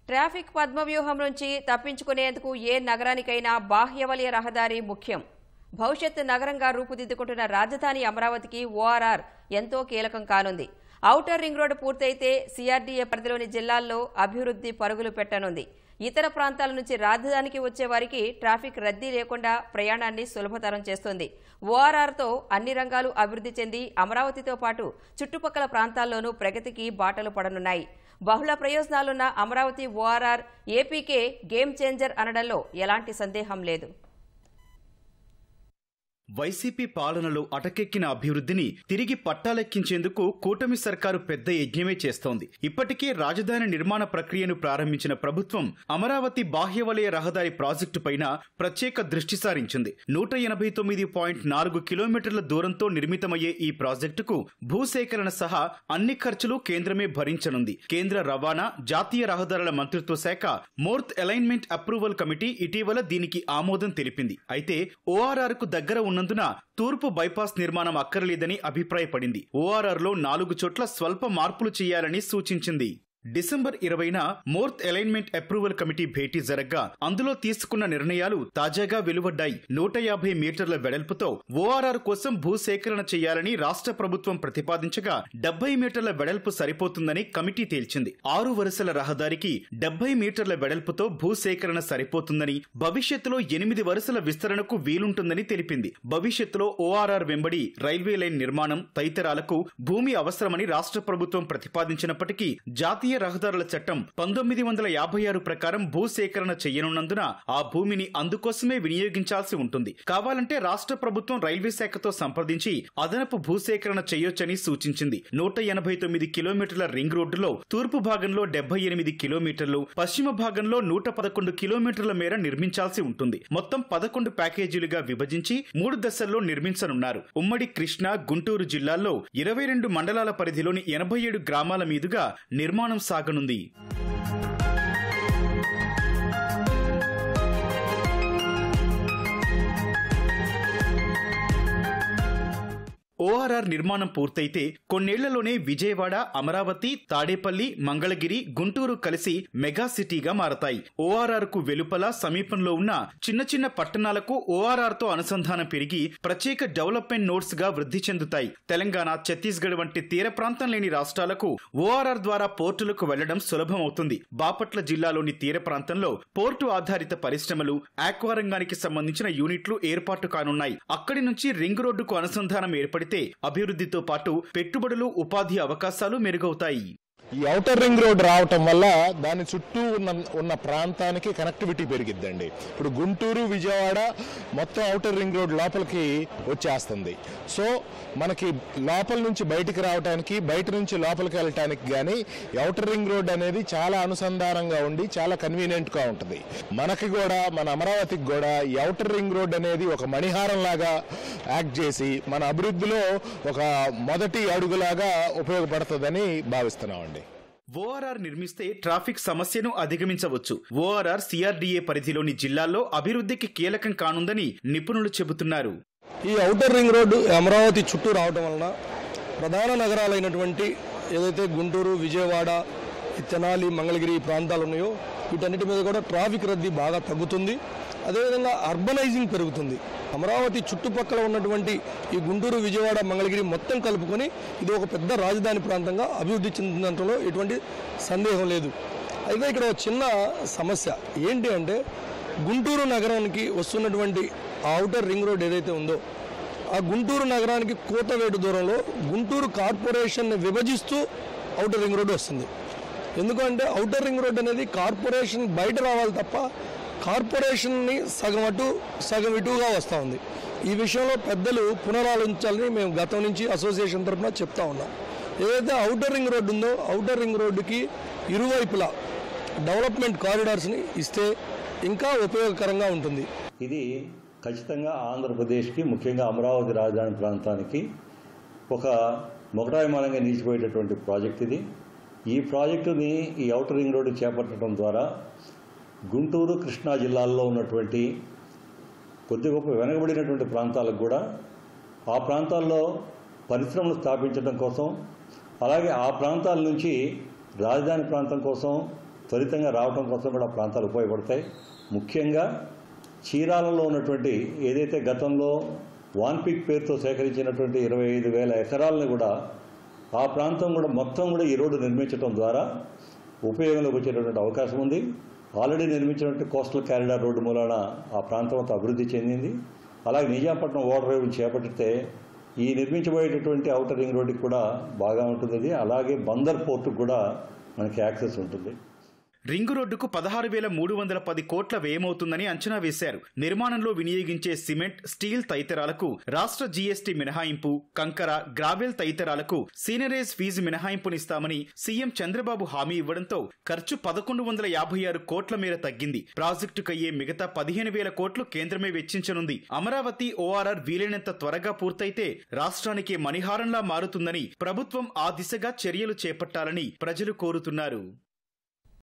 Traffic పద్మవ్యూహం నుంచి తప్పించుకునేందుకు ఏ నగరానికైనా బాహ్యవలయ రహదారి ముఖ్యం. భవిష్యత్ నగరంగా రూపుదిద్దుకుంటున్న రాజధాని అమరావతికి ఓఆర్ఆర్ ఎంతో కీలకం కానుంది. ఔటర్ రింగ్ రోడ్డు పూర్తయితే సిఆర్డీఏ పరిధిలోని జిల్లాల్లో అభివృద్ధి పరుగులు పెట్టనుంది. ఇతర ప్రాంతాల నుంచి రాజధానికి వచ్చే వారికి ట్రాఫిక్ రద్దీ లేకుండా ప్రయాణాన్ని సులభతరం చేస్తుంది. ఓఆర్ఆర్తో అన్ని రంగాలు అభివృద్ధి చెంది అమరావతితో పాటు చుట్టుపక్కల ప్రాంతాల్లోనూ ప్రగతికి బాటలు పడనున్నాయి. బహుళ ప్రయోజనాలున్న అమరావతి ఓఆర్ఆర్ ఏపీకే గేమ్ చేంజర్ అనడంలో ఎలాంటి సందేహం లేదు. వైసీపీ పాలనలో అటకెక్కిన అభివృద్ధిని తిరిగి పట్టాలెక్కించేందుకు కూటమి సర్కారు పెద్ద యజ్ఞమే చేస్తోంది. ఇప్పటికే రాజధాని నిర్మాణ ప్రక్రియను ప్రారంభించిన ప్రభుత్వం అమరావతి బాహ్యవలయ రహదారి ప్రాజెక్టు పైన ప్రత్యేక దృష్టి సారించింది. 189.4 కిలోమీటర్ల దూరంతో నిర్మితమయ్యే ఈ ప్రాజెక్టుకు భూసేకరణ సహా అన్ని ఖర్చులు కేంద్రమే భరించనుంది. కేంద్ర రవాణా, జాతీయ రహదారుల మంత్రిత్వ శాఖ మోర్త్ అలైన్మెంట్ అప్రూవల్ కమిటీ ఇటీవల దీనికి ఆమోదం తెలిపింది. అయితే ఓఆర్ఆర్ కు దగ్గర ఉన్నందున తూర్పు బైపాస్ నిర్మాణం అక్కర్లేదని అభిప్రాయపడింది. ఓఆర్ఆర్లో 4 చోట్ల స్వల్ప మార్పులు చేయాలని సూచించింది. డిసెంబర్ 20న మోర్త్ అలైన్మెంట్ అప్రూవల్ కమిటీ భేటీ జరగ్గా అందులో తీసుకున్న నిర్ణయాలు తాజాగా వెలువడ్డాయి. 150 మీటర్ల వెడల్పుతో ఓఆర్ఆర్ కోసం భూసేకరణ చేయాలని రాష్ట్ర ప్రభుత్వం ప్రతిపాదించగా 70 మీటర్ల వెడల్పు సరిపోతుందని కమిటీ తేల్చింది. 6 వరుసల రహదారికి 70 మీటర్ల వెడల్పుతో భూసేకరణ సరిపోతుందని, భవిష్యత్తులో 8 వరుసల విస్తరణకు వీలుంటుందని తెలిపింది. భవిష్యత్తులో ఓఆర్ఆర్ వెంబడి రైల్వే లైన్ నిర్మాణం తదితరాలకు భూమి అవసరమని రాష్ట్ర ప్రభుత్వం ప్రతిపాదించినప్పటికీ జాతీయ రహదారుల చట్టం 1956 ప్రకారం భూసేకరణ చేయనున్నందున ఆ భూమిని అందుకోసమే వినియోగించాల్సి ఉంటుంది. కావాలంటే రాష్ట్ర ప్రభుత్వం రైల్వే శాఖతో సంప్రదించి అదనపు భూసేకరణ చేయొచ్చని సూచించింది. 189 కిలోమీటర్ల రింగ్ రోడ్డులో తూర్పు భాగంలో 78 కిలోమీటర్లు, పశ్చిమ భాగంలో 111 కిలోమీటర్ల మేర నిర్మించాల్సి ఉంటుంది. మొత్తం 11 ప్యాకేజీలుగా విభజించి 3 దశల్లో నిర్మించనున్నారు. ఉమ్మడి కృష్ణా, గుంటూరు జిల్లాల్లో 22 మండలాల పరిధిలోని 87 గ్రామాల మీదుగా నిర్మాణం సాగనుంది. ఓఆర్ఆర్ నిర్మాణం పూర్తయితే కొన్నేళ్లలోనే విజయవాడ, అమరావతి, తాడేపల్లి, మంగళగిరి, గుంటూరు కలిసి మెగా సిటీగా మారతాయి. ఓఆర్ఆర్ కు వెలుపల సమీపంలో ఉన్న చిన్న చిన్న పట్టణాలకు ఓఆర్ఆర్ తో అనుసంధానం పెరిగి ప్రత్యేక డెవలప్మెంట్ నోడ్స్ గా వృద్ధి చెందుతాయి. తెలంగాణ, ఛత్తీస్గఢ్ వంటి తీర ప్రాంతం లేని రాష్ట్రాలకు ఓఆర్ఆర్ ద్వారా పోర్టులకు వెళ్లడం సులభమవుతుంది. బాపట్ల జిల్లాలోని తీర ప్రాంతంలో పోర్టు ఆధారిత పరిశ్రమలు, ఆక్వా రంగానికి సంబంధించిన యూనిట్లు ఏర్పాటు కానున్నాయి. అక్కడి నుంచి రింగ్ రోడ్డుకు అనుసంధానం ఏర్పడితే అభివృద్ధితో పాటు పెట్టుబడులు, ఉపాధి అవకాశాలు మెరుగవుతాయి. ఈ ఔటర్ రింగ్ రోడ్ రావటం వల్ల దాని చుట్టూ ఉన్న ప్రాంతానికి కనెక్టివిటీ పెరిగిద్దండి. ఇప్పుడు గుంటూరు, విజయవాడ మొత్తం ఔటర్ రింగ్ రోడ్ లోపలికి వచ్చేస్తుంది. సో మనకి లోపల నుంచి బయటికి రావడానికి, బయట నుంచి లోపలికి వెళ్ళటానికి కానీ ఔటర్ రింగ్ రోడ్ అనేది చాలా అనుసంధానంగా ఉండి చాలా కన్వీనియంట్గా ఉంటుంది. మనకి కూడా, మన అమరావతికి కూడా ఈ ఔటర్ రింగ్ రోడ్ అనేది ఒక మణిహారం లాగా యాక్ట్ చేసి మన అభివృద్ధిలో ఒక మొదటి అడుగులాగా ఉపయోగపడుతుందని భావిస్తున్నామండి. ఓఆర్ఆర్ నిర్మిస్తే ట్రాఫిక్ సమస్యను అధిగమించవచ్చు. ఓఆర్ఆర్ సిఆర్డీఏ పరిధిలోని జిల్లాల్లో అభివృద్ధికి కీలకం కానుందని నిపుణులు చెబుతున్నారు. ఈ ఔటర్ రింగ్ రోడ్డు అమరావతి చుట్టూ రావడం వలన ప్రధాన నగరాలైనటువంటి ఏదైతే గుంటూరు, విజయవాడ, తెనాలి, మంగళగిరి ప్రాంతాలు ఉన్నాయో వీటన్నిటి మీద కూడా ట్రాఫిక్ రద్దీ బాగా తగ్గుతుంది. అదేవిధంగా అర్బనైజింగ్ పెరుగుతుంది. అమరావతి చుట్టుపక్కల ఉన్నటువంటి ఈ గుంటూరు, విజయవాడ, మంగళగిరి మొత్తం కలుపుకొని ఇది ఒక పెద్ద రాజధాని ప్రాంతంగా అభివృద్ధి చెందినంతలో ఎటువంటి సందేహం లేదు. అయితే ఇక్కడ ఒక చిన్న సమస్య ఏంటి అంటే, గుంటూరు నగరానికి వస్తున్నటువంటి ఔటర్ రింగ్ రోడ్ ఏదైతే ఉందో ఆ గుంటూరు నగరానికి కూతవేటు దూరంలో గుంటూరు కార్పొరేషన్ని విభజిస్తూ ఔటర్ రింగ్ రోడ్ వస్తుంది. ఎందుకంటే ఔటర్ రింగ్ రోడ్ అనేది కార్పొరేషన్ బయట రావాలి తప్ప కార్పొరేషన్ని సగం అటు సగం ఇటుగా వస్తూ ఉంది. ఈ విషయంలో పెద్దలు పునరాలోచించాలని మేము గతం నుంచి అసోసియేషన్ తరఫున చెప్తా ఉన్నాం. ఏదైతే ఔటర్ రింగ్ రోడ్డు ఉందో ఔటర్ రింగ్ రోడ్డుకి ఇరువైపులా డెవలప్మెంట్ కారిడార్స్ని ఇస్తే ఇంకా ఉపయోగకరంగా ఉంటుంది. ఇది ఖచ్చితంగా ఆంధ్రప్రదేశ్కి, ముఖ్యంగా అమరావతి రాజధాని ప్రాంతానికి ఒక మొగటాయమానంగా నిలిచిపోయేటటువంటి ప్రాజెక్ట్ ఇది. ఈ ప్రాజెక్టుని ఈ ఔటర్ రింగ్ రోడ్డు చేపట్టడం ద్వారా గుంటూరు, కృష్ణా జిల్లాల్లో ఉన్నటువంటి కొద్ది గొప్ప వెనకబడినటువంటి ప్రాంతాలకు కూడా ఆ ప్రాంతాల్లో పరిశ్రమలు స్థాపించడం కోసం, అలాగే ఆ ప్రాంతాల నుంచి రాజధాని ప్రాంతం కోసం త్వరితంగా రావడం కోసం కూడా ప్రాంతాలు ఉపయోగపడతాయి. ముఖ్యంగా చీరాలలో ఉన్నటువంటి ఏదైతే గతంలో వాన్పిక్ పేరుతో సేకరించినటువంటి 25,000 ఎకరాలను కూడా ఆ ప్రాంతం కూడా మొత్తం కూడా ఈ రోడ్డు నిర్మించడం ద్వారా ఉపయోగంలోకి వచ్చేటటువంటి అవకాశం ఉంది. ఆల్రెడీ నిర్మించినటువంటి కోస్టల్ కారిడార్ రోడ్డు మూలాన ఆ ప్రాంతం అంతా అభివృద్ధి చెందింది. అలాగే నిజాంపట్నం ఓడర్ రేవును చేపట్టితే ఈ నిర్మించబోయేటటువంటి ఔటర్ రింగ్ రోడ్డుకి కూడా బాగా ఉంటుంది. అలాగే బందర్ పోర్టుకు కూడా మనకి యాక్సెస్ ఉంటుంది. రింగు రోడ్డుకు 16,310 కోట్ల వ్యయమవుతుందని అంచనా వేశారు. నిర్మాణంలో వినియోగించే సిమెంట్, స్టీల్ తదితరాలకు రాష్ట్ర జీఎస్టీ మినహాయింపు, కంకర, గ్రావెల్ తదితరాలకు సీనరేజ్ ఫీజు మినహాయింపునిస్తామని సీఎం చంద్రబాబు హామీ ఇవ్వడంతో ఖర్చు 1,156 కోట్ల మేర తగ్గింది. ప్రాజెక్టుకయ్యే మిగతా 15,000 కోట్లు కేంద్రమే వెచ్చించనుంది. అమరావతి ఓఆర్ఆర్ వీలైనంత త్వరగా పూర్తయితే రాష్ట్రానికి మణిహారంలా మారుతుందని ప్రభుత్వం ఆ దిశగా చర్యలు చేపట్టాలని ప్రజలు కోరుతున్నారు.